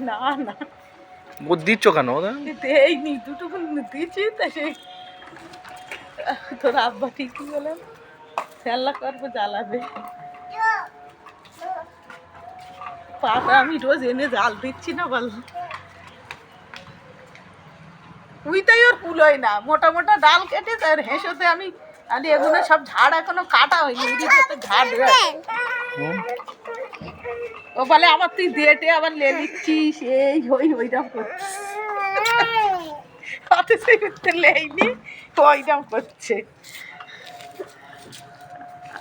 না না ও দিচ্ছ কেন দেয়নি, দুটুকু দিচ্ছি তা সে তোর আব্বা ঠিকই বলেন ফেল্লা করবো জ্বালাবে। পাটা আমি রোজ এনে জাল দিচ্ছি না বল, উইটাই ওর কুলোয় না, মোটা মোটা ডাল কেটে আর হেঁসোতে আমি আরে এগুলো সব ঝাড় এখনো কাটা হয়নি, উড়িতে ঝাড় ও বলে আমার তুই দেটে আবার লে নিচ্ছিস এই ওইরকম করছিস, অথচ লেইনি ওইরকম করছে।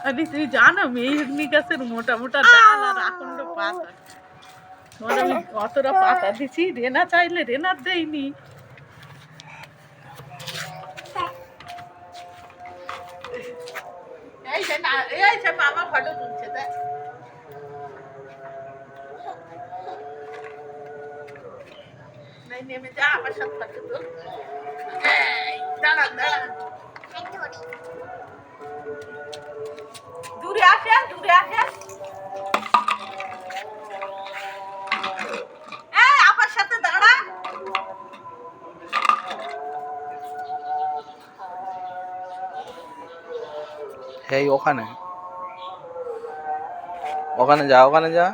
আরে তুই জানো মেহগনি গাছের মোটা মোটা ডাল আর আকন্দ পাতা, তোমার আমি কতটা পাতা দিছি, রেনা চাইলে রেনার দেয়নি। এই যে না এই যে মামা ফটো তুলছে দেখ, নাই নেমে যা আমার সাথে ফটো তুল, এই দাঁড়া দাঁড়া দূরে আসেন দূরে আসেন, এই আমার সাথে দাঁড়া। এই ওখানে ওখানে যা ওখানে যা।